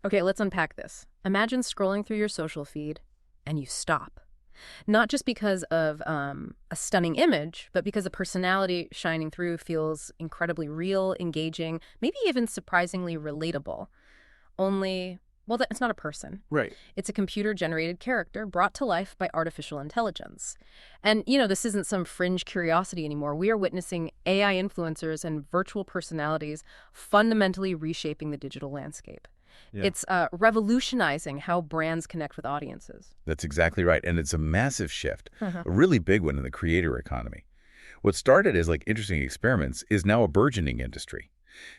Okay, let's unpack this. Imagine scrolling through your social feed and you stop. Not just because of a stunning image, but because the personality shining through feels incredibly real, engaging, maybe even surprisingly relatable. Only, well, it's not a person. Right. It's a computer-generated character brought to life by artificial intelligence. And, this isn't some fringe curiosity anymore. We are witnessing AI influencers and virtual personalities fundamentally reshaping the digital landscape. Yeah. It's revolutionizing how brands connect with audiences. That's exactly right. And it's a massive shift, Uh-huh. a really big one in the creator economy. What started as like interesting experiments is now a burgeoning industry.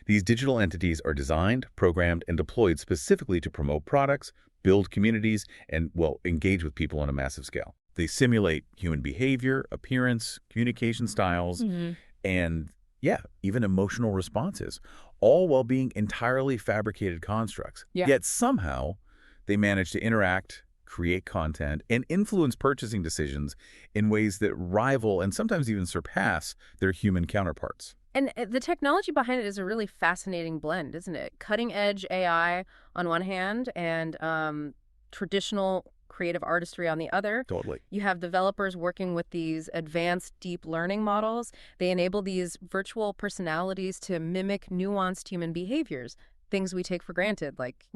These digital entities are designed, programmed, and deployed specifically to promote products, build communities, and, well, engage with people on a massive scale. They simulate human behavior, appearance, communication styles, Mhm. and, yeah, even emotional responses, all while being entirely fabricated constructs. Yeah. Yet somehow they manage to interact, create content, and influence purchasing decisions in ways that rival and sometimes even surpass their human counterparts. And the technology behind it is a really fascinating blend, isn't it? Cutting edge AI on one hand and traditional creative artistry on the other. Totally. You have developers working with these advanced deep learning models. They enable these virtual personalities to mimic nuanced human behaviors, things we take for granted, like,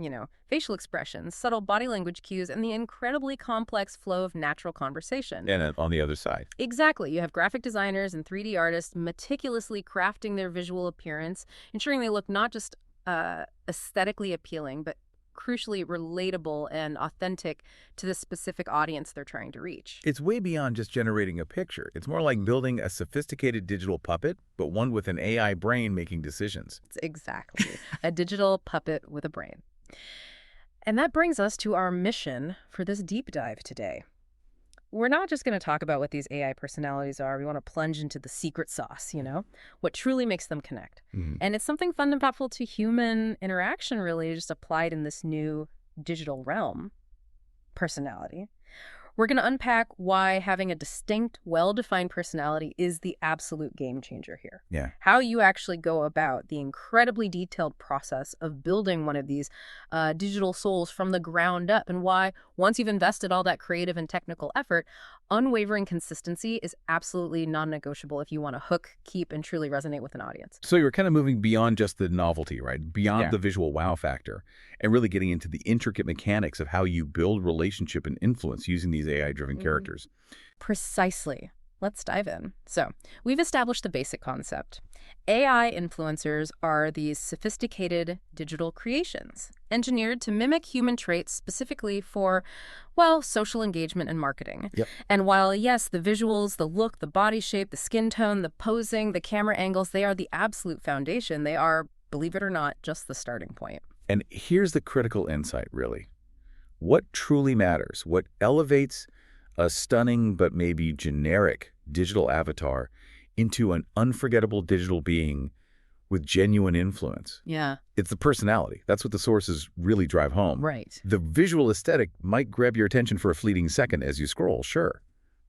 facial expressions, subtle body language cues, and the incredibly complex flow of natural conversation. And on the other side. Exactly. You have graphic designers and 3D artists meticulously crafting their visual appearance, ensuring they look not just aesthetically appealing, but crucially relatable and authentic to the specific audience they're trying to reach. It's way beyond just generating a picture. It's more like building a sophisticated digital puppet, but one with an AI brain making decisions. It's exactly a digital puppet with a brain. And that brings us to our mission for this deep dive today. We're not just going to talk about what these AI personalities are. We want to plunge into the secret sauce, what truly makes them connect. Mhm. And it's something fundamental to human interaction, really, just applied in this new digital realm, personality. We're going to unpack why having a distinct, well-defined personality is the absolute game changer here. Yeah. How you actually go about the incredibly detailed process of building one of these digital souls from the ground up, and why, once you've invested all that creative and technical effort, unwavering consistency is absolutely non-negotiable if you want to hook, keep, and truly resonate with an audience. So you're kind of moving beyond just the novelty, right? Beyond Yeah. the visual wow factor, and really getting into the intricate mechanics of how you build relationship and influence using these AI-driven characters. Precisely. Let's dive in. So, we've established the basic concept. AI influencers are these sophisticated digital creations, engineered to mimic human traits specifically for, well, social engagement and marketing. Yep. And while, yes, the visuals, the look, the body shape, the skin tone, the posing, the camera angles, they are the absolute foundation. They are, believe it or not, just the starting point. And here's the critical insight, really. What truly matters, what elevates a stunning but maybe generic digital avatar into an unforgettable digital being with genuine influence? Yeah. It's the personality. That's what the sources really drive home. Right. The visual aesthetic might grab your attention for a fleeting second as you scroll, sure.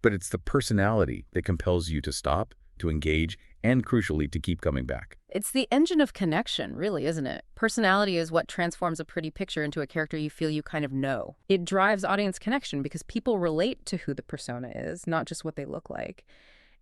But it's the personality that compels you to stop, to engage, and crucially, to keep coming back. It's the engine of connection, really, isn't it? Personality is what transforms a pretty picture into a character you feel you kind of know. It drives audience connection because people relate to who the persona is, not just what they look like.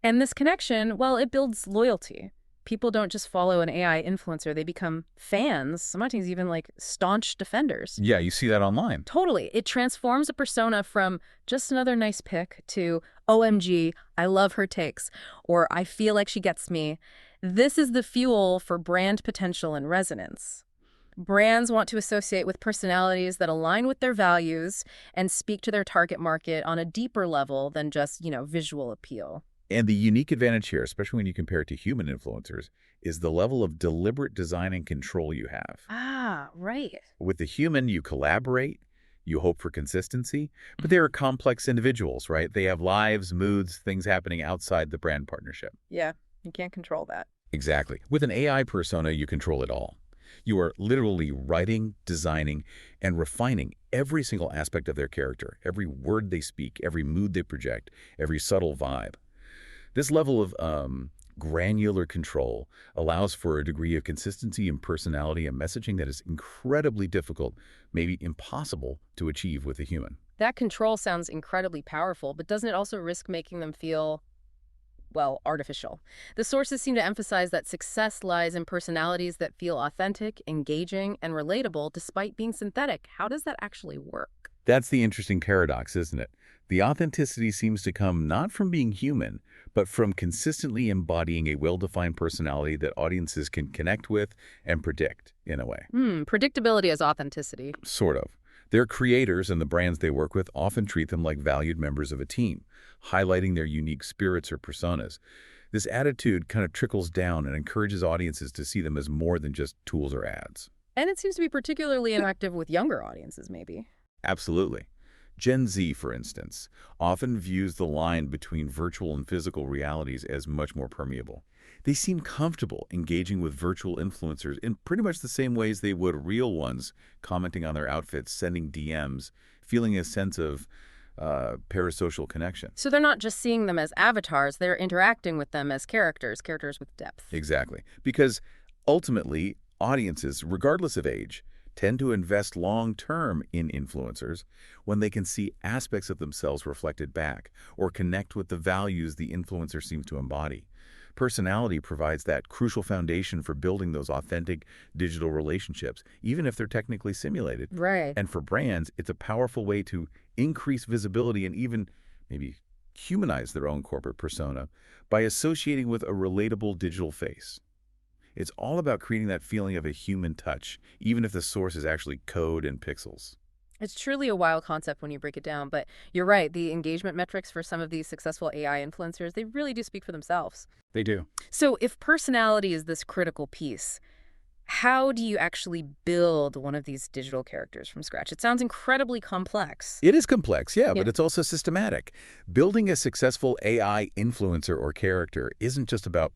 And this connection, well, it builds loyalty. People don't just follow an AI influencer, they become fans, sometimes even like staunch defenders. Yeah, you see that online. Totally. It transforms a persona from just another nice pic to, OMG, I love her takes, or I feel like she gets me. This is the fuel for brand potential and resonance. Brands want to associate with personalities that align with their values and speak to their target market on a deeper level than just, visual appeal. And the unique advantage here, especially when you compare it to human influencers, is the level of deliberate design and control you have. Ah, right. With the human, you collaborate, you hope for consistency, but they are complex individuals, right? They have lives, moods, things happening outside the brand partnership. Yeah, you can't control that. Exactly. With an AI persona, you control it all. You are literally writing, designing, and refining every single aspect of their character, every word they speak, every mood they project, every subtle vibe. This level of granular control allows for a degree of consistency in personality and messaging that is incredibly difficult, maybe impossible, to achieve with a human. That control sounds incredibly powerful, but doesn't it also risk making them feel, well, artificial? The sources seem to emphasize that success lies in personalities that feel authentic, engaging, and relatable despite being synthetic. How does that actually work? That's the interesting paradox, isn't it? The authenticity seems to come not from being human, but from consistently embodying a well-defined personality that audiences can connect with and predict, in a way. Predictability as authenticity. Sort of. Their creators and the brands they work with often treat them like valued members of a team, highlighting their unique spirits or personas. This attitude kind of trickles down and encourages audiences to see them as more than just tools or ads. And it seems to be particularly effective with younger audiences, maybe. Absolutely. Gen Z, for instance, often views the line between virtual and physical realities as much more permeable. They seem comfortable engaging with virtual influencers in pretty much the same ways they would real ones, commenting on their outfits, sending DMs, feeling a sense of parasocial connection. So they're not just seeing them as avatars, they're interacting with them as characters with depth. Exactly. Because ultimately, audiences, regardless of age, tend to invest long-term in influencers when they can see aspects of themselves reflected back or connect with the values the influencer seems to embody. Personality provides that crucial foundation for building those authentic digital relationships, even if they're technically simulated. Right. And for brands, it's a powerful way to increase visibility and even maybe humanize their own corporate persona by associating with a relatable digital face. It's all about creating that feeling of a human touch, even if the source is actually code and pixels. It's truly a wild concept when you break it down, but you're right, the engagement metrics for some of these successful AI influencers, they really do speak for themselves. They do. So if personality is this critical piece, how do you actually build one of these digital characters from scratch? It sounds incredibly complex. It is complex, yeah, Yeah. but it's also systematic. Building a successful AI influencer or character isn't just about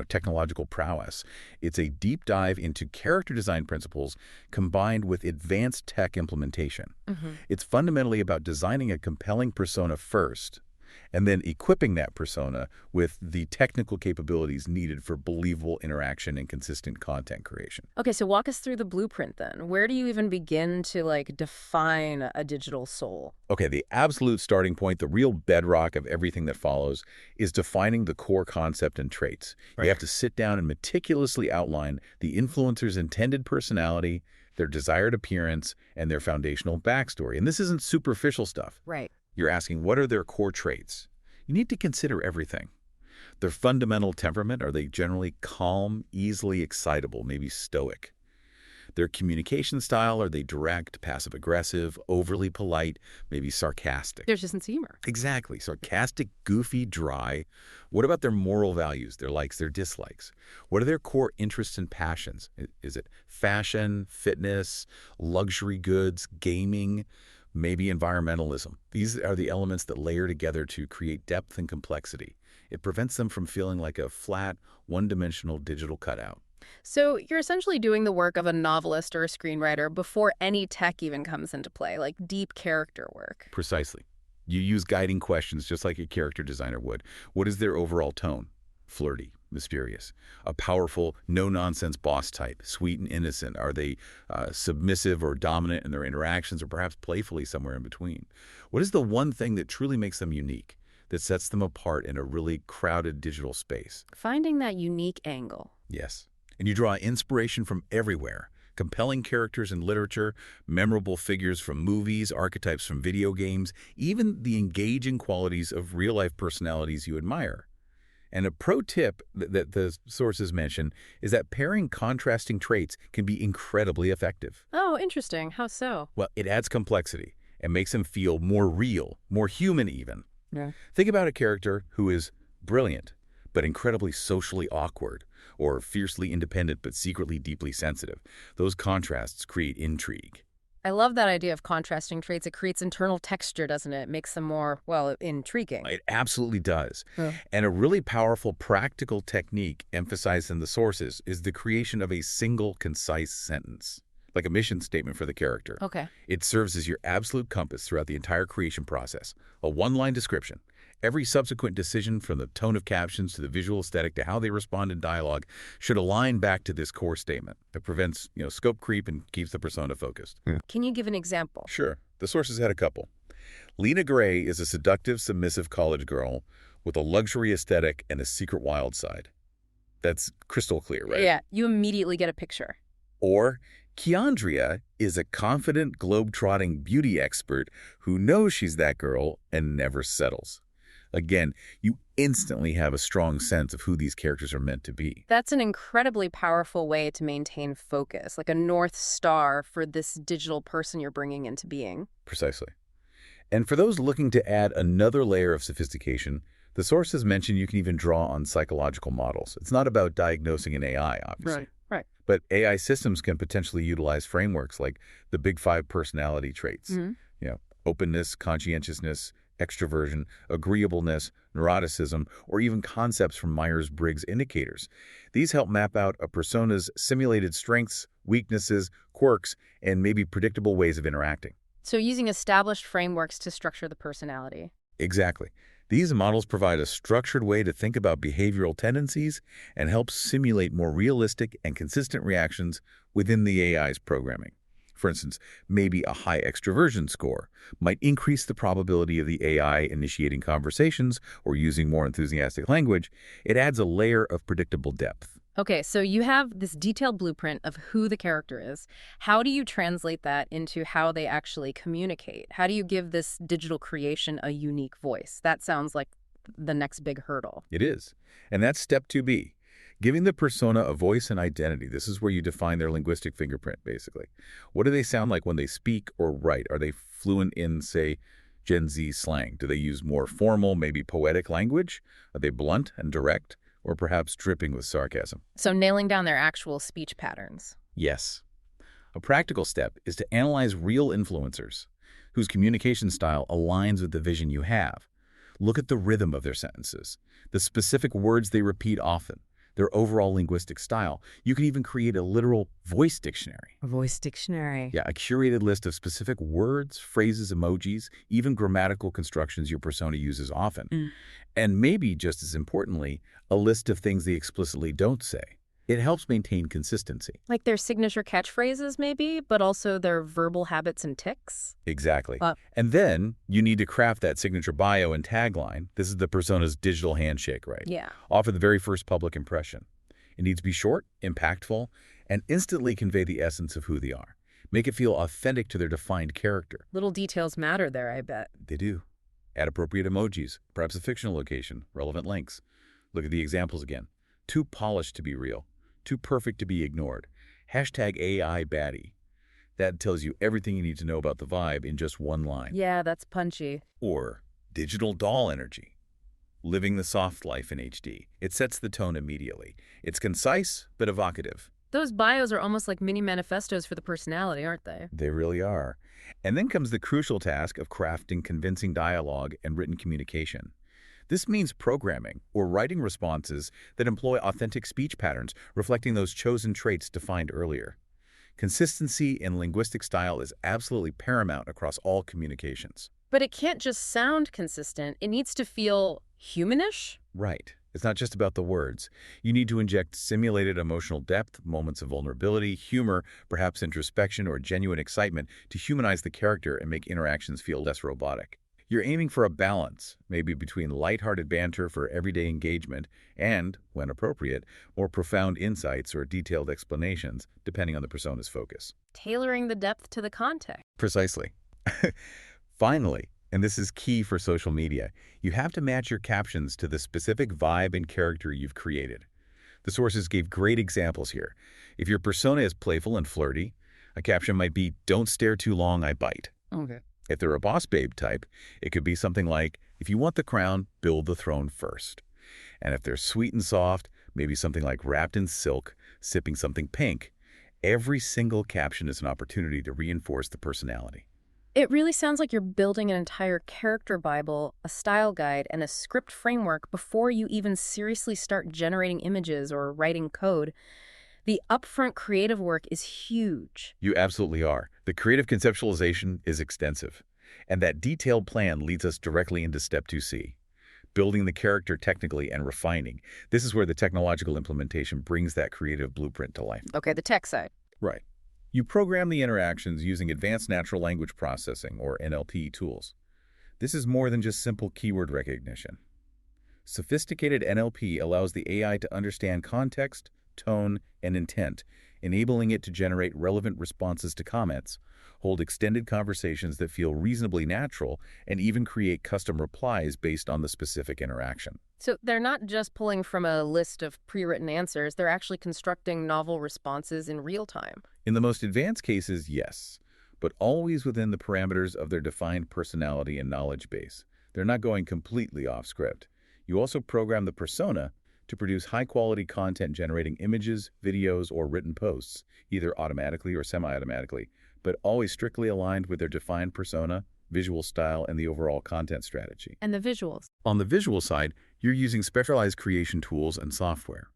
technological prowess. It's a deep dive into character design principles combined with advanced tech implementation. It's fundamentally about designing a compelling persona first, and then equipping that persona with the technical capabilities needed for believable interaction and consistent content creation. Okay, so walk us through the blueprint then. Where do you even begin to define a digital soul? Okay, the absolute starting point, the real bedrock of everything that follows, is defining the core concept and traits. Right. You have to sit down and meticulously outline the influencer's intended personality, their desired appearance, and their foundational backstory. And this isn't superficial stuff. Right. You're asking, what are their core traits? You need to consider everything. Their fundamental temperament, are they generally calm, easily excitable, maybe stoic? Their communication style, are they direct, passive-aggressive, overly polite, maybe sarcastic? There's just sense of humor. Exactly. Sarcastic, goofy, dry. What about their moral values, their likes, their dislikes? What are their core interests and passions? Is it fashion, fitness, luxury goods, gaming? Maybe environmentalism. These are the elements that layer together to create depth and complexity. It prevents them from feeling like a flat, one-dimensional digital cutout. So you're essentially doing the work of a novelist or a screenwriter before any tech even comes into play, like deep character work. Precisely. You use guiding questions just like a character designer would. What is their overall tone? Flirty, mysterious. A powerful, no-nonsense boss type, sweet and innocent. Are they submissive or dominant in their interactions, or perhaps playfully somewhere in between? What is the one thing that truly makes them unique, that sets them apart in a really crowded digital space? Finding that unique angle. Yes. And you draw inspiration from everywhere. Compelling characters in literature, memorable figures from movies, archetypes from video games, even the engaging qualities of real-life personalities you admire. And a pro tip that the sources mention is that pairing contrasting traits can be incredibly effective. Oh, interesting. How so? Well, it adds complexity and makes them feel more real, more human even. Yeah. Think about a character who is brilliant, but incredibly socially awkward, or fiercely independent but secretly deeply sensitive. Those contrasts create intrigue. I love that idea of contrasting traits. It creates internal texture, doesn't it? It makes them more, well, intriguing. It absolutely does. Yeah. And a really powerful practical technique emphasized in the sources is the creation of a single concise sentence, like a mission statement for the character. Okay. It serves as your absolute compass throughout the entire creation process. A one-line description. Every subsequent decision, from the tone of captions to the visual aesthetic to how they respond in dialogue, should align back to this core statement that prevents, scope creep and keeps the persona focused. Yeah. Can you give an example? Sure. The sources had a couple. Lena Gray is a seductive, submissive college girl with a luxury aesthetic and a secret wild side. That's crystal clear, right? Yeah, you immediately get a picture. Or Keandria is a confident, globe-trotting beauty expert who knows she's that girl and never settles. Again, you instantly have a strong sense of who these characters are meant to be. That's an incredibly powerful way to maintain focus, like a North Star for this digital person you're bringing into being. Precisely. And for those looking to add another layer of sophistication, the sources mention you can even draw on psychological models. It's not about diagnosing an AI, obviously. Right. But AI systems can potentially utilize frameworks like the Big Five personality traits. Openness, conscientiousness, extroversion, agreeableness, neuroticism, or even concepts from Myers-Briggs indicators. These help map out a persona's simulated strengths, weaknesses, quirks, and maybe predictable ways of interacting. So using established frameworks to structure the personality. Exactly. These models provide a structured way to think about behavioral tendencies and help simulate more realistic and consistent reactions within the AI's programming. For instance, maybe a high extroversion score might increase the probability of the AI initiating conversations or using more enthusiastic language. It adds a layer of predictable depth. Okay, so you have this detailed blueprint of who the character is. How do you translate that into how they actually communicate? How do you give this digital creation a unique voice? That sounds like the next big hurdle. It is. And that's step 2B. Giving the persona a voice and identity. This is where you define their linguistic fingerprint, basically. What do they sound like when they speak or write? Are they fluent in, say, Gen Z slang? Do they use more formal, maybe poetic language? Are they blunt and direct? Or perhaps dripping with sarcasm? So nailing down their actual speech patterns. Yes. A practical step is to analyze real influencers whose communication style aligns with the vision you have. Look at the rhythm of their sentences, the specific words they repeat often, their overall linguistic style. You can even create a literal voice dictionary. A voice dictionary. Yeah, a curated list of specific words, phrases, emojis, even grammatical constructions your persona uses often. And maybe, just as importantly, a list of things they explicitly don't say. It helps maintain consistency. Like their signature catchphrases, maybe, but also their verbal habits and tics? Exactly. And then you need to craft that signature bio and tagline. This is the persona's digital handshake, right? Yeah. Offer the very first public impression. It needs to be short, impactful, and instantly convey the essence of who they are. Make it feel authentic to their defined character. Little details matter there, I bet. They do. Add appropriate emojis, perhaps a fictional location, relevant links. Look at the examples again. Too polished to be real. Too perfect to be ignored. Hashtag AI Baddie. That tells you everything you need to know about the vibe in just one line. Yeah, that's punchy. Or digital doll energy. Living the soft life in HD. It sets the tone immediately. It's concise, but evocative. Those bios are almost like mini manifestos for the personality, aren't they? They really are. And then comes the crucial task of crafting convincing dialogue and written communication. This means programming or writing responses that employ authentic speech patterns, reflecting those chosen traits defined earlier. Consistency in linguistic style is absolutely paramount across all communications. But it can't just sound consistent. It needs to feel humanish? Right. It's not just about the words. You need to inject simulated emotional depth, moments of vulnerability, humor, perhaps introspection or genuine excitement to humanize the character and make interactions feel less robotic. You're aiming for a balance, maybe between lighthearted banter for everyday engagement and, when appropriate, more profound insights or detailed explanations, depending on the persona's focus. Tailoring the depth to the context. Precisely. Finally, and this is key for social media, you have to match your captions to the specific vibe and character you've created. The sources gave great examples here. If your persona is playful and flirty, a caption might be, "Don't stare too long, I bite." Okay. If they're a boss babe type, it could be something like, "If you want the crown, build the throne first." And if they're sweet and soft, maybe something like, "Wrapped in silk, sipping something pink." Every single caption is an opportunity to reinforce the personality. It really sounds like you're building an entire character Bible, a style guide, and a script framework before you even seriously start generating images or writing code. The upfront creative work is huge. You absolutely are. The creative conceptualization is extensive. And that detailed plan leads us directly into step 2C. building the character technically and refining. This is where the technological implementation brings that creative blueprint to life. Okay, the tech side. Right. You program the interactions using advanced natural language processing, or NLP, tools. This is more than just simple keyword recognition. Sophisticated NLP allows the AI to understand context, tone, and intent, enabling it to generate relevant responses to comments, hold extended conversations that feel reasonably natural, and even create custom replies based on the specific interaction. So they're not just pulling from a list of pre-written answers, they're actually constructing novel responses in real time. In the most advanced cases, yes, but always within the parameters of their defined personality and knowledge base. They're not going completely off script. You also program the persona to produce high-quality content generating images, videos, or written posts, either automatically or semi-automatically, but always strictly aligned with their defined persona, visual style, and the overall content strategy. And the visuals. On the visual side, you're using specialized creation tools and software.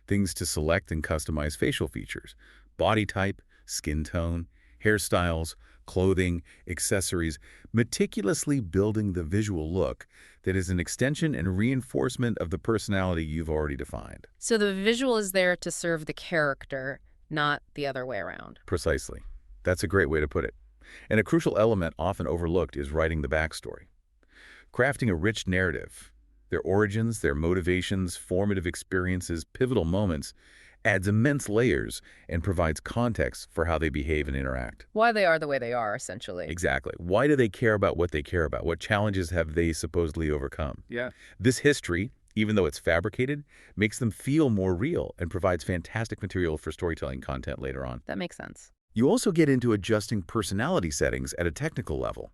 Things to select and customize facial features, body type, skin tone, hairstyles, clothing, accessories, meticulously building the visual look that is an extension and reinforcement of the personality you've already defined. So the visual is there to serve the character, not the other way around. Precisely. That's a great way to put it. And a crucial element often overlooked is writing the backstory. Crafting a rich narrative, their origins, their motivations, formative experiences, pivotal moments, adds immense layers and provides context for how they behave and interact. Why they are the way they are, essentially. Exactly. Why do they care about what they care about? What challenges have they supposedly overcome? Yeah. This history, even though it's fabricated, makes them feel more real and provides fantastic material for storytelling content later on. That makes sense. You also get into adjusting personality settings at a technical level.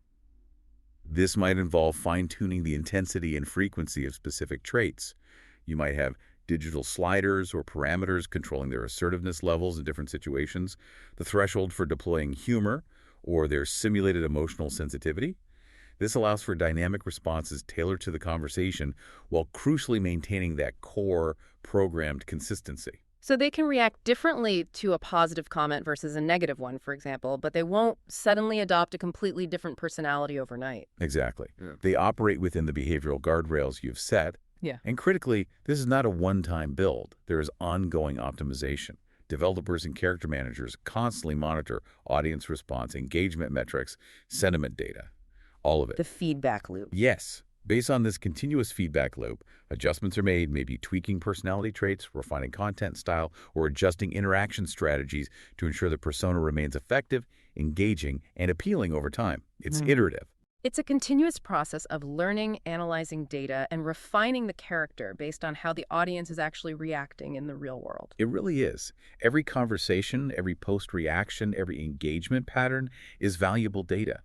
This might involve fine-tuning the intensity and frequency of specific traits. You might have digital sliders or parameters controlling their assertiveness levels in different situations, the threshold for deploying humor, or their simulated emotional sensitivity. This allows for dynamic responses tailored to the conversation while crucially maintaining that core programmed consistency. So they can react differently to a positive comment versus a negative one, for example, but they won't suddenly adopt a completely different personality overnight. Exactly. Yeah. They operate within the behavioral guardrails you've set. Yeah. And critically, this is not a one-time build. There is ongoing optimization. Developers and character managers constantly monitor audience response, engagement metrics, sentiment data, all of it. The feedback loop. Yes. Based on this continuous feedback loop, adjustments are made, maybe tweaking personality traits, refining content style, or adjusting interaction strategies to ensure the persona remains effective, engaging, and appealing over time. It's iterative. It's a continuous process of learning, analyzing data, and refining the character based on how the audience is actually reacting in the real world. It really is. Every conversation, every post-reaction, every engagement pattern is valuable data.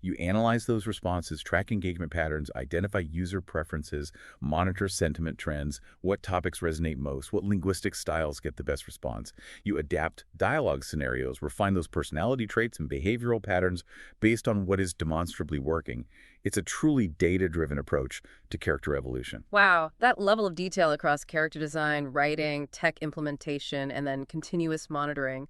You analyze those responses, track engagement patterns, identify user preferences, monitor sentiment trends, what topics resonate most, what linguistic styles get the best response. You adapt dialogue scenarios, refine those personality traits and behavioral patterns based on what is demonstrably working. It's a truly data-driven approach to character evolution. Wow, that level of detail across character design, writing, tech implementation, and then continuous monitoring,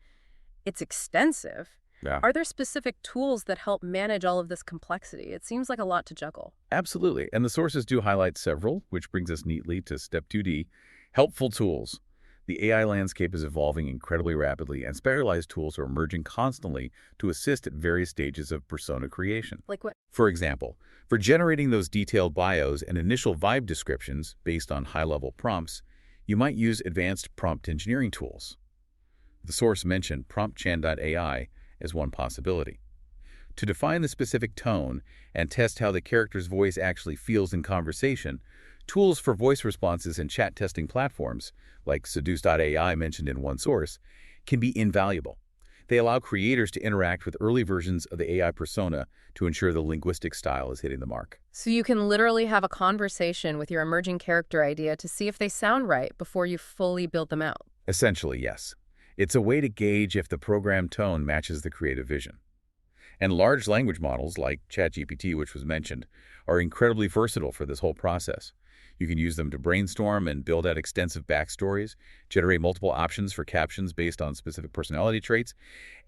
it's extensive. Yeah. Are there specific tools that help manage all of this complexity? It seems like a lot to juggle. Absolutely. And the sources do highlight several, which brings us neatly to step 2D, helpful tools. The AI landscape is evolving incredibly rapidly, and specialized tools are emerging constantly to assist at various stages of persona creation. Like what? For example, for generating those detailed bios and initial vibe descriptions based on high-level prompts, you might use advanced prompt engineering tools. The source mentioned PromptChan.ai as one possibility. To define the specific tone and test how the character's voice actually feels in conversation, tools for voice responses and chat testing platforms, like Seduce.ai mentioned in one source, can be invaluable. They allow creators to interact with early versions of the AI persona to ensure the linguistic style is hitting the mark. So you can literally have a conversation with your emerging character idea to see if they sound right before you fully build them out. Essentially, yes. It's a way to gauge if the programmed tone matches the creative vision. And large language models like ChatGPT, which was mentioned, are incredibly versatile for this whole process. You can use them to brainstorm and build out extensive backstories, generate multiple options for captions based on specific personality traits,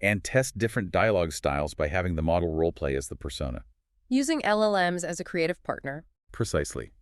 and test different dialogue styles by having the model roleplay as the persona. Using LLMs as a creative partner. Precisely.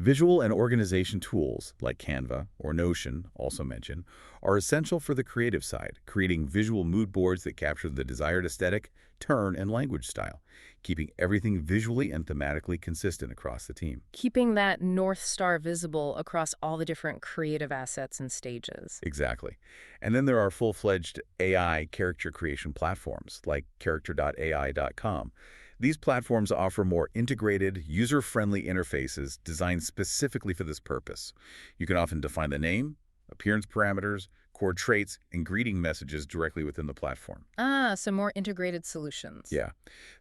Visual and organization tools, like Canva or Notion, also mentioned, are essential for the creative side, creating visual mood boards that capture the desired aesthetic, tone, and language style, keeping everything visually and thematically consistent across the team. Keeping that North Star visible across all the different creative assets and stages. Exactly. And then there are full-fledged AI character creation platforms like character.ai.com. These platforms offer more integrated, user-friendly interfaces designed specifically for this purpose. You can often define the name, appearance parameters, core traits, and greeting messages directly within the platform. Ah, some more integrated solutions. Yeah.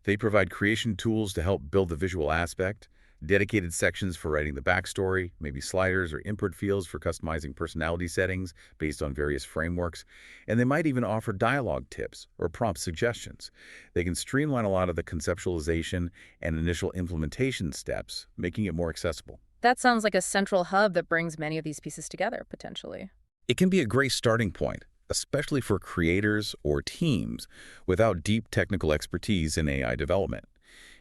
They provide creation tools to help build the visual aspect, dedicated sections for writing the backstory, maybe sliders or input fields for customizing personality settings based on various frameworks, and they might even offer dialogue tips or prompt suggestions. They can streamline a lot of the conceptualization and initial implementation steps, making it more accessible. That sounds like a central hub that brings many of these pieces together, potentially. It can be a great starting point, especially for creators or teams without deep technical expertise in AI development.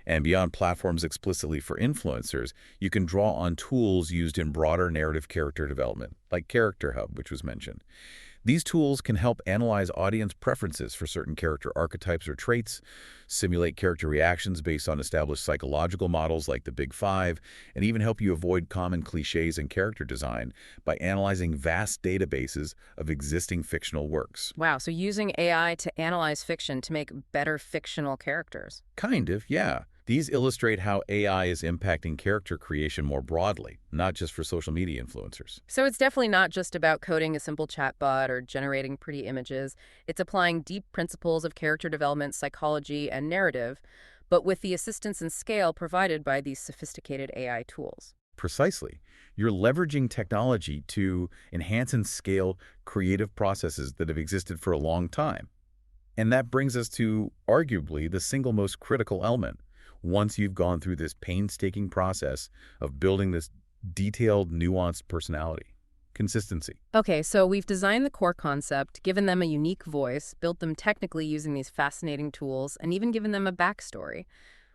And beyond platforms explicitly for influencers, you can draw on tools used in broader narrative character development, like Character Hub, which was mentioned. These tools can help analyze audience preferences for certain character archetypes or traits, simulate character reactions based on established psychological models like the Big Five, and even help you avoid common cliches in character design by analyzing vast databases of existing fictional works. Wow, so using AI to analyze fiction to make better fictional characters. Kind of, yeah. These illustrate how AI is impacting character creation more broadly, not just for social media influencers. So it's definitely not just about coding a simple chatbot or generating pretty images. It's applying deep principles of character development, psychology, and narrative, but with the assistance and scale provided by these sophisticated AI tools. Precisely. You're leveraging technology to enhance and scale creative processes that have existed for a long time. And that brings us to, arguably, the single most critical element. Once you've gone through this painstaking process of building this detailed, nuanced personality. Consistency. Okay, so we've designed the core concept, given them a unique voice, built them technically using these fascinating tools, and even given them a backstory.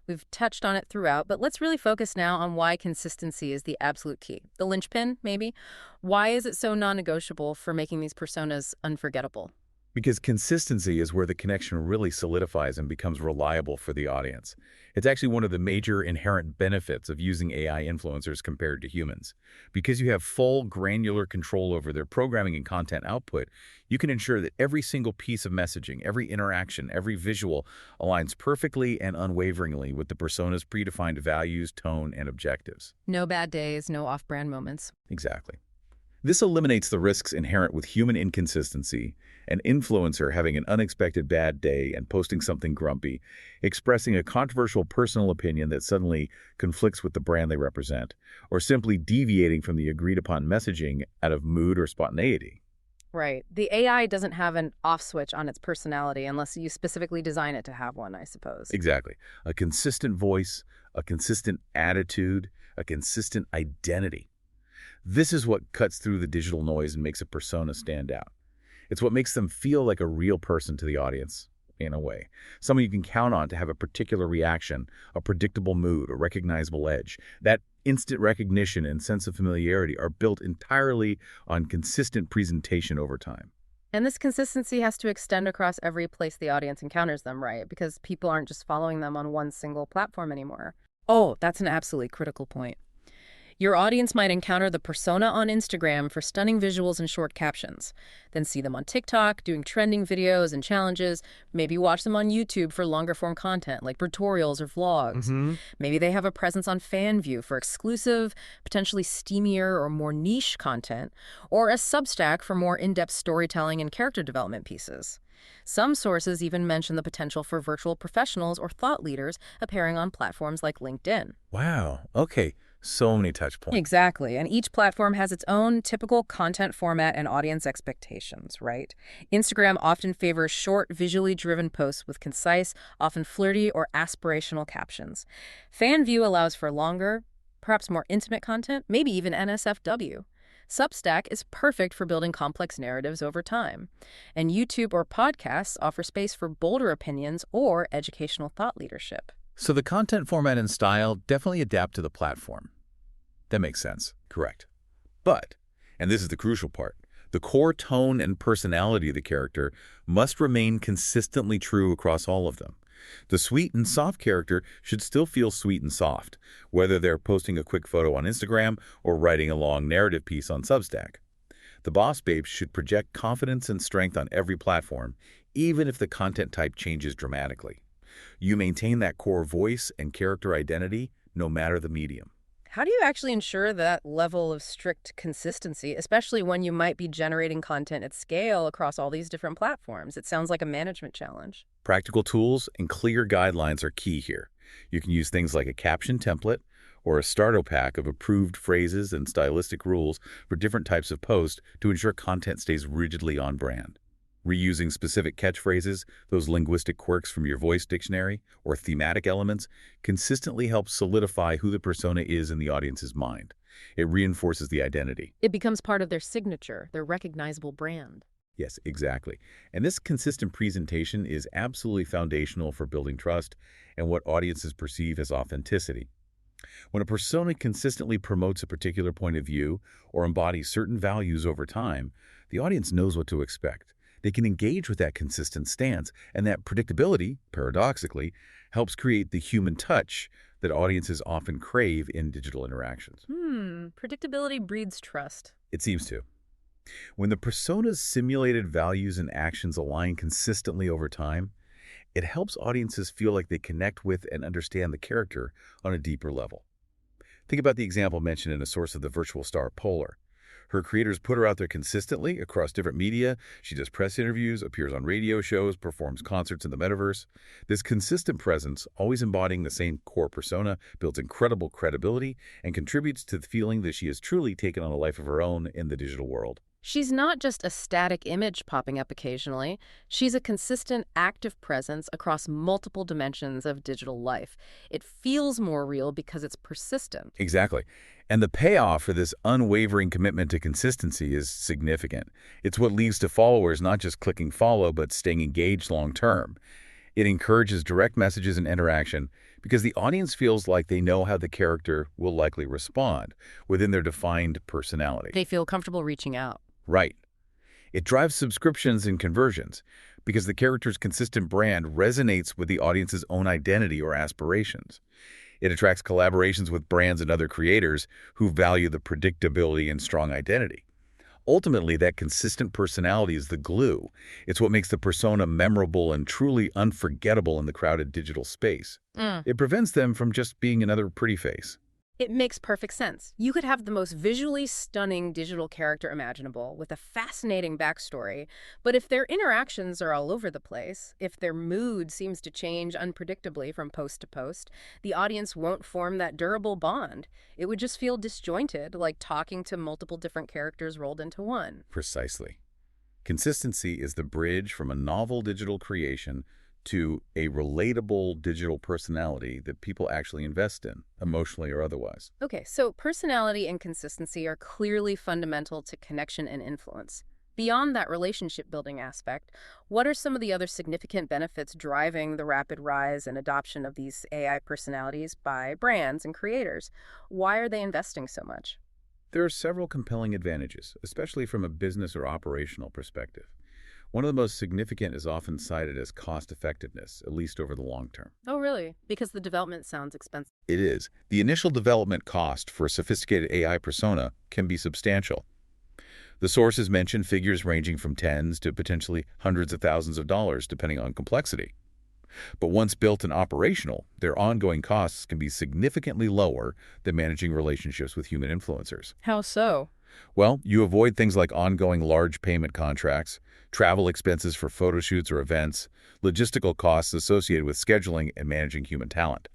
We've touched on it throughout, but let's really focus now on why consistency is the absolute key. The linchpin, maybe? Why is it so non-negotiable for making these personas unforgettable? Because consistency is where the connection really solidifies and becomes reliable for the audience. It's actually one of the major inherent benefits of using AI influencers compared to humans. Because you have full granular control over their programming and content output, you can ensure that every single piece of messaging, every interaction, every visual aligns perfectly and unwaveringly with the persona's predefined values, tone, and objectives. No bad days, no off-brand moments. Exactly. This eliminates the risks inherent with human inconsistency, an influencer having an unexpected bad day and posting something grumpy, expressing a controversial personal opinion that suddenly conflicts with the brand they represent, or simply deviating from the agreed-upon messaging out of mood or spontaneity. Right. The AI doesn't have an off switch on its personality unless you specifically design it to have one, I suppose. Exactly. A consistent voice, a consistent attitude, a consistent identity. This is what cuts through the digital noise and makes a persona stand out. It's what makes them feel like a real person to the audience, in a way. Someone you can count on to have a particular reaction, a predictable mood, a recognizable edge. That instant recognition and sense of familiarity are built entirely on consistent presentation over time. And this consistency has to extend across every place the audience encounters them, right? Because people aren't just following them on one single platform anymore. Oh, that's an absolutely critical point. Your audience might encounter the persona on Instagram for stunning visuals and short captions, then see them on TikTok doing trending videos and challenges, maybe watch them on YouTube for longer form content like tutorials or vlogs. Maybe they have a presence on FanView for exclusive, potentially steamier or more niche content, or a Substack for more in-depth storytelling and character development pieces. Some sources even mention the potential for virtual professionals or thought leaders appearing on platforms like LinkedIn. Wow. Okay. So many touch points. Exactly. And each platform has its own typical content format and audience expectations, right? Instagram often favors short, visually driven posts with concise, often flirty or aspirational captions. FanView allows for longer, perhaps more intimate content, maybe even NSFW. Substack is perfect for building complex narratives over time. And YouTube or podcasts offer space for bolder opinions or educational thought leadership. So the content format and style definitely adapt to the platform. That makes sense. Correct. But, and this is the crucial part, the core tone and personality of the character must remain consistently true across all of them. The sweet and soft character should still feel sweet and soft, whether they're posting a quick photo on Instagram or writing a long narrative piece on Substack. The boss babe should project confidence and strength on every platform, even if the content type changes dramatically. You maintain that core voice and character identity no matter the medium. How do you actually ensure that level of strict consistency, especially when you might be generating content at scale across all these different platforms? It sounds like a management challenge. Practical tools and clear guidelines are key here. You can use things like a caption template or a starter pack of approved phrases and stylistic rules for different types of posts to ensure content stays rigidly on brand. Reusing specific catchphrases, those linguistic quirks from your voice dictionary, or thematic elements consistently helps solidify who the persona is in the audience's mind. It reinforces the identity. It becomes part of their signature, their recognizable brand. Yes, exactly. And this consistent presentation is absolutely foundational for building trust and what audiences perceive as authenticity. When a persona consistently promotes a particular point of view or embodies certain values over time, the audience knows what to expect. They can engage with that consistent stance, and that predictability, paradoxically, helps create the human touch that audiences often crave in digital interactions. Predictability breeds trust. It seems to. When the persona's simulated values and actions align consistently over time, it helps audiences feel like they connect with and understand the character on a deeper level. Think about the example mentioned in a source of the virtual star Polar. Her creators put her out there consistently across different media. She does press interviews, appears on radio shows, performs concerts in the metaverse. This consistent presence, always embodying the same core persona, builds incredible credibility and contributes to the feeling that she has truly taken on a life of her own in the digital world. She's not just a static image popping up occasionally. She's a consistent, active presence across multiple dimensions of digital life. It feels more real because it's persistent. Exactly. And the payoff for this unwavering commitment to consistency is significant. It's what leads to followers not just clicking follow, but staying engaged long term. It encourages direct messages and interaction because the audience feels like they know how the character will likely respond within their defined personality. They feel comfortable reaching out. Right. It drives subscriptions and conversions because the character's consistent brand resonates with the audience's own identity or aspirations. It attracts collaborations with brands and other creators who value the predictability and strong identity. Ultimately, that consistent personality is the glue. It's what makes the persona memorable and truly unforgettable in the crowded digital space. It prevents them from just being another pretty face. It makes perfect sense. You could have the most visually stunning digital character imaginable with a fascinating backstory, but if their interactions are all over the place, if their mood seems to change unpredictably from post to post, the audience won't form that durable bond. It would just feel disjointed, like talking to multiple different characters rolled into one. Precisely. Consistency is the bridge from a novel digital creation to a relatable digital personality that people actually invest in, emotionally or otherwise. Okay, so personality and consistency are clearly fundamental to connection and influence. Beyond that relationship-building aspect, what are some of the other significant benefits driving the rapid rise and adoption of these AI personalities by brands and creators? Why are they investing so much? There are several compelling advantages, especially from a business or operational perspective. One of the most significant is often cited as cost effectiveness, at least over the long term. Oh, really? Because the development sounds expensive. It is. The initial development cost for a sophisticated AI persona can be substantial. The sources mention figures ranging from tens to potentially hundreds of thousands of dollars, depending on complexity. But once built and operational, their ongoing costs can be significantly lower than managing relationships with human influencers. How so? Well, you avoid things like ongoing large payment contracts, travel expenses for photo shoots or events, logistical costs associated with scheduling and managing human talent.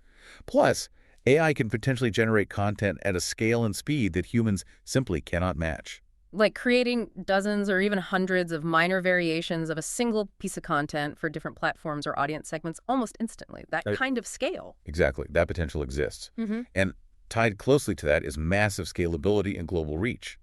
Plus, AI can potentially generate content at a scale and speed that humans simply cannot match. Like creating dozens or even hundreds of minor variations of a single piece of content for different platforms or audience segments almost instantly. That kind of scale. Exactly. That potential exists. Mm-hmm. And tied closely to that is massive scalability and global reach.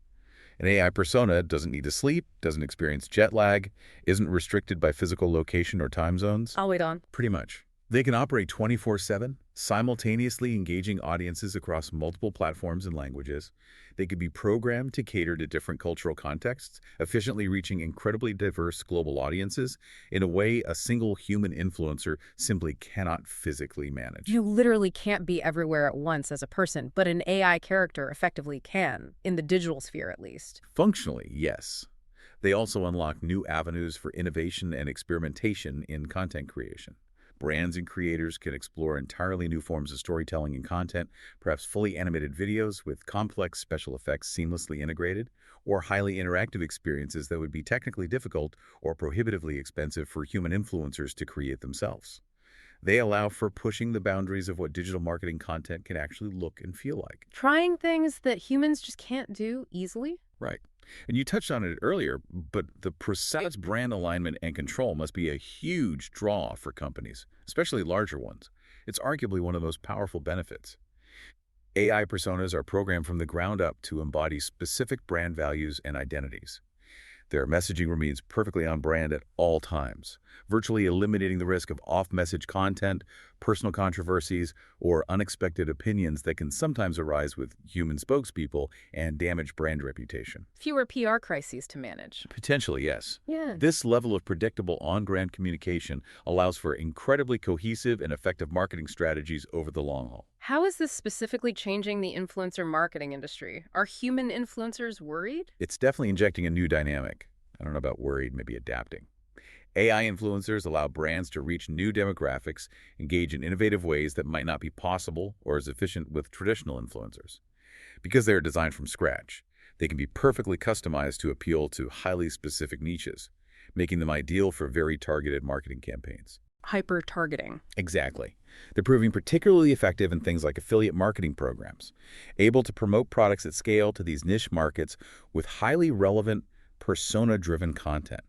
An AI persona doesn't need to sleep, doesn't experience jet lag, isn't restricted by physical location or time zones. I'll wait on. Pretty much. They can operate 24/7, simultaneously engaging audiences across multiple platforms and languages. They could be programmed to cater to different cultural contexts, efficiently reaching incredibly diverse global audiences in a way a single human influencer simply cannot physically manage. You literally can't be everywhere at once as a person, but an AI character effectively can, in the digital sphere at least. Functionally, yes. They also unlock new avenues for innovation and experimentation in content creation. Brands and creators can explore entirely new forms of storytelling and content, perhaps fully animated videos with complex special effects seamlessly integrated, or highly interactive experiences that would be technically difficult or prohibitively expensive for human influencers to create themselves. They allow for pushing the boundaries of what digital marketing content can actually look and feel like. Trying things that humans just can't do easily? Right. And you touched on it earlier, but the precise brand alignment and control must be a huge draw for companies, especially larger ones. It's arguably one of the most powerful benefits. AI personas are programmed from the ground up to embody specific brand values and identities. Their messaging remains perfectly on brand at all times, virtually eliminating the risk of off-message content, personal controversies, or unexpected opinions that can sometimes arise with human spokespeople and damage brand reputation. Fewer PR crises to manage. Potentially, yes. Yeah. This level of predictable on-brand communication allows for incredibly cohesive and effective marketing strategies over the long haul. How is this specifically changing the influencer marketing industry? Are human influencers worried? It's definitely injecting a new dynamic. I don't know about worried, maybe adapting. AI influencers allow brands to reach new demographics, engage in innovative ways that might not be possible or as efficient with traditional influencers. Because they are designed from scratch, they can be perfectly customized to appeal to highly specific niches, making them ideal for very targeted marketing campaigns. Hyper-targeting. Exactly. They're proving particularly effective in things like affiliate marketing programs, able to promote products at scale to these niche markets with highly relevant, persona-driven content.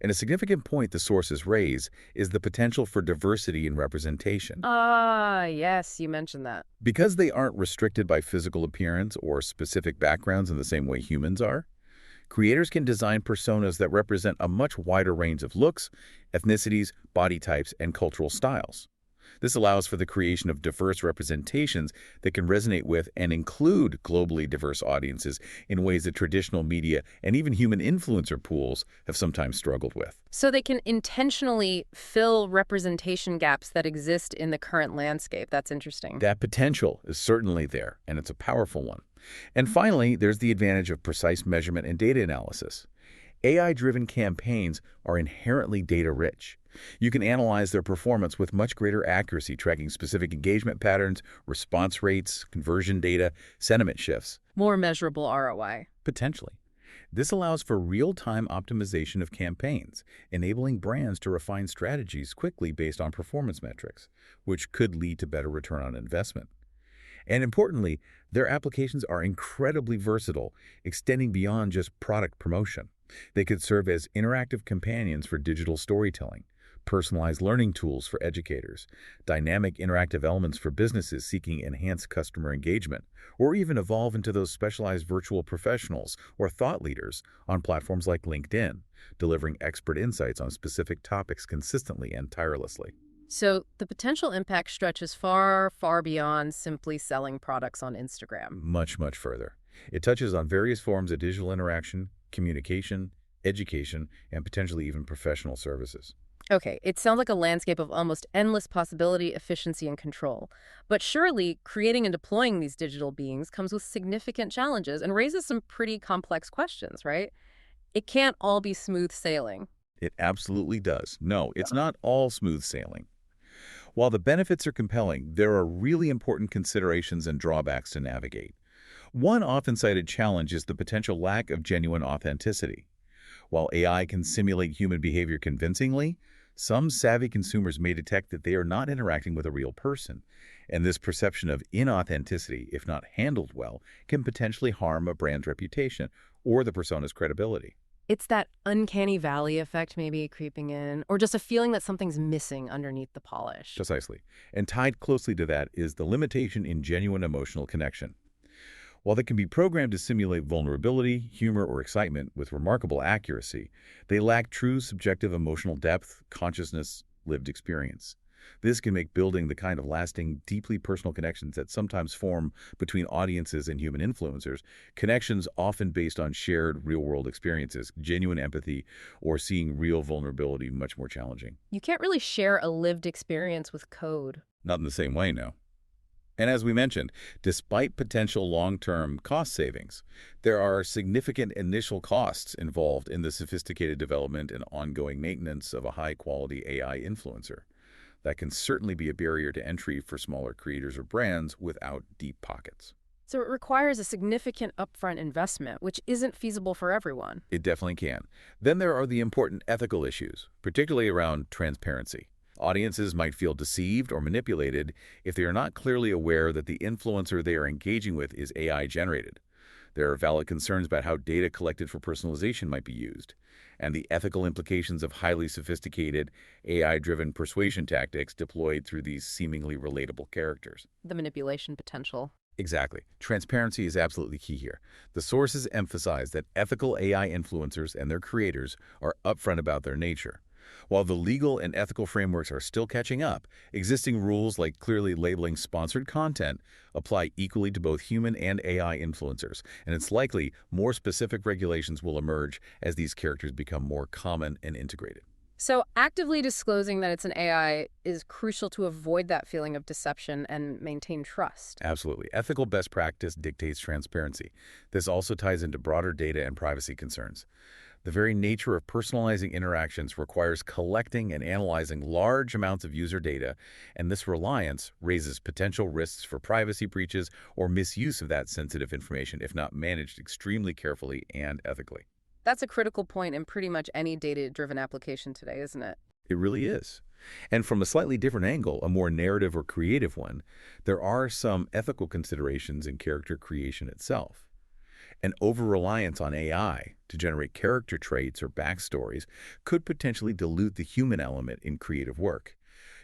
And a significant point the sources raise is the potential for diversity in representation. Yes, you mentioned that. Because they aren't restricted by physical appearance or specific backgrounds in the same way humans are, creators can design personas that represent a much wider range of looks, ethnicities, body types, and cultural styles. This allows for the creation of diverse representations that can resonate with and include globally diverse audiences in ways that traditional media and even human influencer pools have sometimes struggled with. So they can intentionally fill representation gaps that exist in the current landscape. That's interesting. That potential is certainly there, and it's a powerful one. And finally, there's the advantage of precise measurement and data analysis. AI-driven campaigns are inherently data-rich. You can analyze their performance with much greater accuracy, tracking specific engagement patterns, response rates, conversion data, sentiment shifts. More measurable ROI. Potentially. This allows for real-time optimization of campaigns, enabling brands to refine strategies quickly based on performance metrics, which could lead to better return on investment. And importantly, their applications are incredibly versatile, extending beyond just product promotion. They could serve as interactive companions for digital storytelling, personalized learning tools for educators, dynamic interactive elements for businesses seeking enhanced customer engagement, or even evolve into those specialized virtual professionals or thought leaders on platforms like LinkedIn, delivering expert insights on specific topics consistently and tirelessly. So the potential impact stretches far, far beyond simply selling products on Instagram. Much, much further. It touches on various forms of digital interaction, communication, education, and potentially even professional services. Okay, it sounds like a landscape of almost endless possibility, efficiency, and control. But surely, creating and deploying these digital beings comes with significant challenges and raises some pretty complex questions, right? It can't all be smooth sailing. It absolutely does. No, it's not all smooth sailing. While the benefits are compelling, there are really important considerations and drawbacks to navigate. One often cited challenge is the potential lack of genuine authenticity. While AI can simulate human behavior convincingly, some savvy consumers may detect that they are not interacting with a real person, and this perception of inauthenticity, if not handled well, can potentially harm a brand's reputation or the persona's credibility. It's that uncanny valley effect maybe creeping in, or just a feeling that something's missing underneath the polish. Precisely. And tied closely to that is the limitation in genuine emotional connection. While they can be programmed to simulate vulnerability, humor, or excitement with remarkable accuracy, they lack true subjective emotional depth, consciousness, lived experience. This can make building the kind of lasting, deeply personal connections that sometimes form between audiences and human influencers, connections often based on shared real-world experiences, genuine empathy, or seeing real vulnerability, much more challenging. You can't really share a lived experience with code. Not in the same way, no. And as we mentioned, despite potential long-term cost savings, there are significant initial costs involved in the sophisticated development and ongoing maintenance of a high-quality AI influencer. That can certainly be a barrier to entry for smaller creators or brands without deep pockets. So it requires a significant upfront investment, which isn't feasible for everyone. It definitely can. Then there are the important ethical issues, particularly around transparency. Audiences might feel deceived or manipulated if they are not clearly aware that the influencer they are engaging with is AI-generated. There are valid concerns about how data collected for personalization might be used, and the ethical implications of highly sophisticated AI-driven persuasion tactics deployed through these seemingly relatable characters. The manipulation potential. Exactly. Transparency is absolutely key here. The sources emphasize that ethical AI influencers and their creators are upfront about their nature. While the legal and ethical frameworks are still catching up, existing rules like clearly labeling sponsored content apply equally to both human and AI influencers, and it's likely more specific regulations will emerge as these characters become more common and integrated. So actively disclosing that it's an AI is crucial to avoid that feeling of deception and maintain trust. Absolutely. Ethical best practice dictates transparency. This also ties into broader data and privacy concerns. The very nature of personalizing interactions requires collecting and analyzing large amounts of user data, and this reliance raises potential risks for privacy breaches or misuse of that sensitive information if not managed extremely carefully and ethically. That's a critical point in pretty much any data-driven application today, isn't it? It really is. And from a slightly different angle, a more narrative or creative one, there are some ethical considerations in character creation itself. An over-reliance on AI to generate character traits or backstories could potentially dilute the human element in creative work.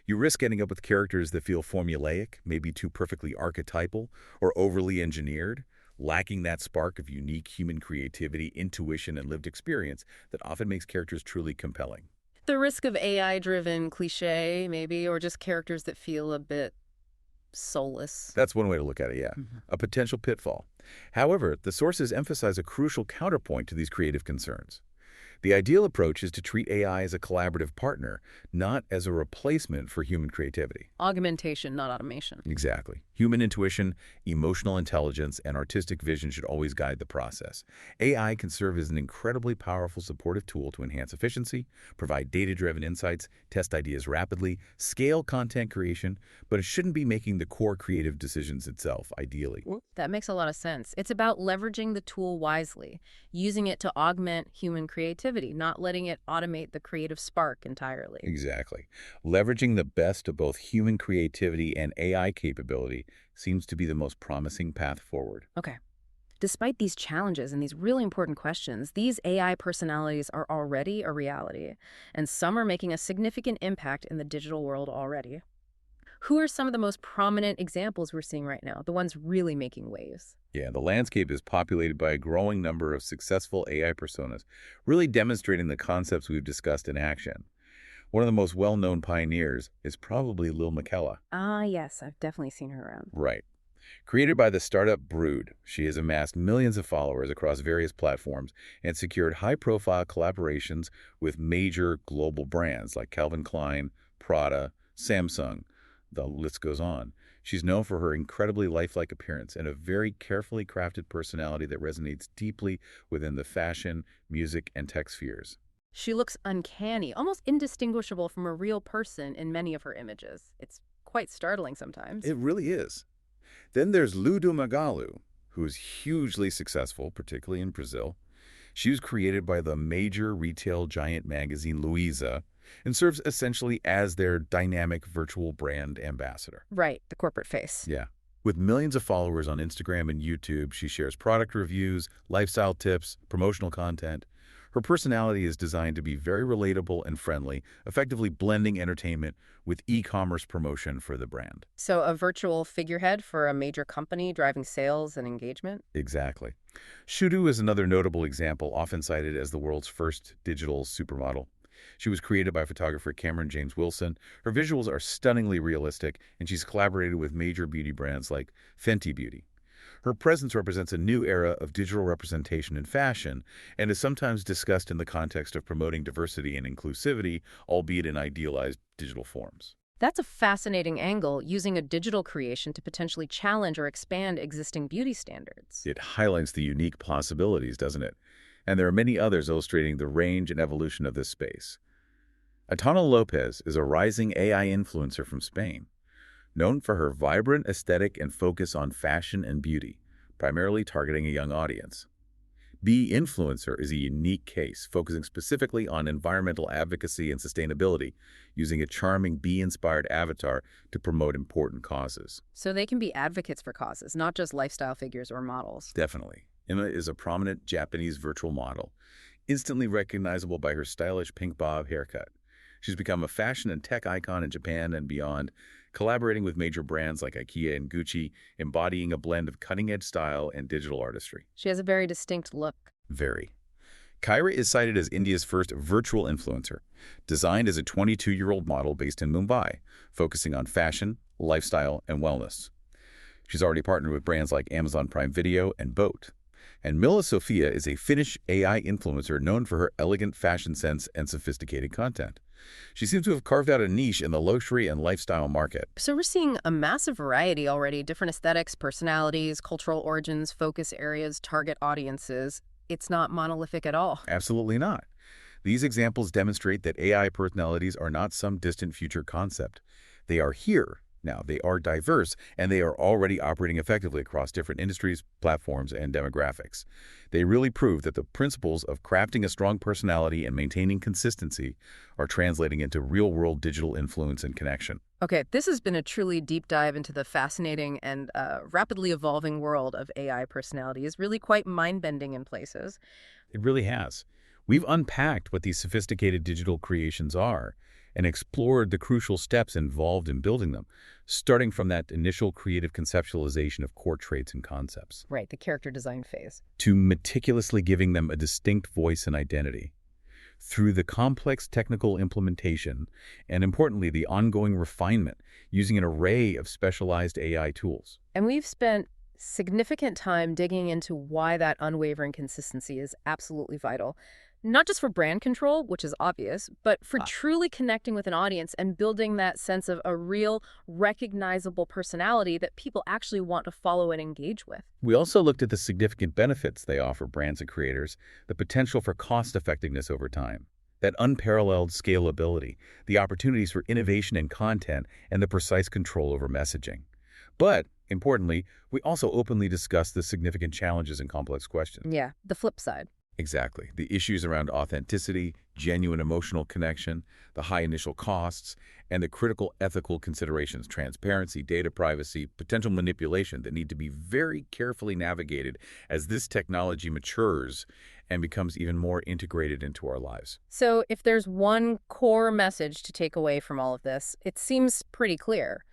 You risk ending up with characters that feel formulaic, maybe too perfectly archetypal, or overly engineered, lacking that spark of unique human creativity, intuition, and lived experience that often makes characters truly compelling. The risk of AI-driven cliché, maybe, or just characters that feel a bit soulless. That's one way to look at it, yeah. A potential pitfall. However, the sources emphasize a crucial counterpoint to these creative concerns. The ideal approach is to treat AI as a collaborative partner, not as a replacement for human creativity. Augmentation, not automation. Exactly. Human intuition, emotional intelligence, and artistic vision should always guide the process. AI can serve as an incredibly powerful supportive tool to enhance efficiency, provide data-driven insights, test ideas rapidly, scale content creation, but it shouldn't be making the core creative decisions itself, ideally. That makes a lot of sense. It's about leveraging the tool wisely, using it to augment human creativity, not letting it automate the creative spark entirely. Exactly. Leveraging the best of both human creativity and AI capability seems to be the most promising path forward. Okay. Despite these challenges and these really important questions, these AI personalities are already a reality, and some are making a significant impact in the digital world already. Who are some of the most prominent examples we're seeing right now, the ones really making waves? Yeah, the landscape is populated by a growing number of successful AI personas, really demonstrating the concepts we've discussed in action. One of the most well-known pioneers is probably Lil Miquela. Ah, yes, I've definitely seen her around. Right. Created by the startup Brood, she has amassed millions of followers across various platforms and secured high-profile collaborations with major global brands like Calvin Klein, Prada, Samsung. The list goes on. She's known for her incredibly lifelike appearance and a very carefully crafted personality that resonates deeply within the fashion, music, and tech spheres. She looks uncanny, almost indistinguishable from a real person in many of her images. It's quite startling sometimes. It really is. Then there's Ludo Magalu, who's hugely successful, particularly in Brazil. She was created by the major retail giant magazine Luiza and serves essentially as their dynamic virtual brand ambassador. Right, the corporate face. Yeah. With millions of followers on Instagram and YouTube, she shares product reviews, lifestyle tips, promotional content. Her personality is designed to be very relatable and friendly, effectively blending entertainment with e-commerce promotion for the brand. So a virtual figurehead for a major company driving sales and engagement? Exactly. Shudu is another notable example, often cited as the world's first digital supermodel. She was created by photographer Cameron James Wilson. Her visuals are stunningly realistic, and she's collaborated with major beauty brands like Fenty Beauty. Her presence represents a new era of digital representation in fashion and is sometimes discussed in the context of promoting diversity and inclusivity, albeit in idealized digital forms. That's a fascinating angle, using a digital creation to potentially challenge or expand existing beauty standards. It highlights the unique possibilities, doesn't it? And there are many others illustrating the range and evolution of this space. Atana Lopez is a rising AI influencer from Spain, known for her vibrant aesthetic and focus on fashion and beauty, primarily targeting a young audience. Bee Influencer is a unique case, focusing specifically on environmental advocacy and sustainability, using a charming bee-inspired avatar to promote important causes. So they can be advocates for causes, not just lifestyle figures or models. Definitely. Emma is a prominent Japanese virtual model, instantly recognizable by her stylish pink bob haircut. She's become a fashion and tech icon in Japan and beyond, collaborating with major brands like IKEA and Gucci, embodying a blend of cutting-edge style and digital artistry. She has a very distinct look. Very. Kyra is cited as India's first virtual influencer, designed as a 22-year-old model based in Mumbai, focusing on fashion, lifestyle, and wellness. She's already partnered with brands like Amazon Prime Video and Boat. And Milla Sofia is a Finnish AI influencer known for her elegant fashion sense and sophisticated content. She seems to have carved out a niche in the luxury and lifestyle market. So we're seeing a massive variety already, different aesthetics, personalities, cultural origins, focus areas, target audiences. It's not monolithic at all. Absolutely not. These examples demonstrate that AI personalities are not some distant future concept. They are here. Now, they are diverse, and they are already operating effectively across different industries, platforms, and demographics. They really prove that the principles of crafting a strong personality and maintaining consistency are translating into real-world digital influence and connection. Okay, this has been a truly deep dive into the fascinating and rapidly evolving world of AI personalities, really quite mind-bending in places. It really has. We've unpacked what these sophisticated digital creations are and explored the crucial steps involved in building them, starting from that initial creative conceptualization of core traits and concepts. Right, the character design phase. To meticulously giving them a distinct voice and identity. Through the complex technical implementation, and importantly, the ongoing refinement, using an array of specialized AI tools. And we've spent significant time digging into why that unwavering consistency is absolutely vital. Not just for brand control, which is obvious, but for truly connecting with an audience and building that sense of a real, recognizable personality that people actually want to follow and engage with. We also looked at the significant benefits they offer brands and creators, the potential for cost-effectiveness over time, that unparalleled scalability, the opportunities for innovation in content, and the precise control over messaging. But, importantly, we also openly discussed the significant challenges and complex questions. Yeah, the flip side. Exactly. The issues around authenticity, genuine emotional connection, the high initial costs, and the critical ethical considerations, transparency, data privacy, potential manipulation that need to be very carefully navigated as this technology matures and becomes even more integrated into our lives. So if there's one core message to take away from all of this, it seems pretty clear.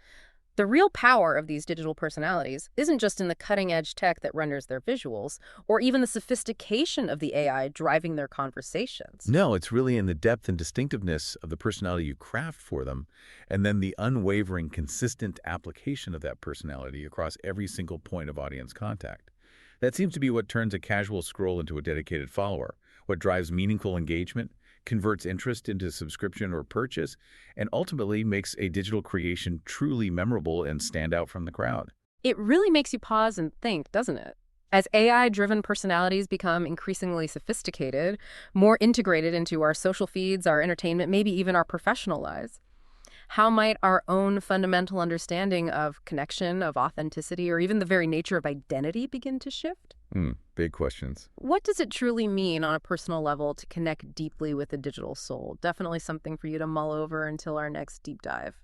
The real power of these digital personalities isn't just in the cutting-edge tech that renders their visuals, or even the sophistication of the AI driving their conversations. No, it's really in the depth and distinctiveness of the personality you craft for them, and then the unwavering, consistent application of that personality across every single point of audience contact. That seems to be what turns a casual scroll into a dedicated follower, what drives meaningful engagement, converts interest into subscription or purchase, and ultimately makes a digital creation truly memorable and stand out from the crowd. It really makes you pause and think, doesn't it? As AI-driven personalities become increasingly sophisticated, more integrated into our social feeds, our entertainment, maybe even our professional lives, how might our own fundamental understanding of connection, of authenticity, or even the very nature of identity begin to shift? Big questions. What does it truly mean on a personal level to connect deeply with the digital soul? Definitely something for you to mull over until our next deep dive.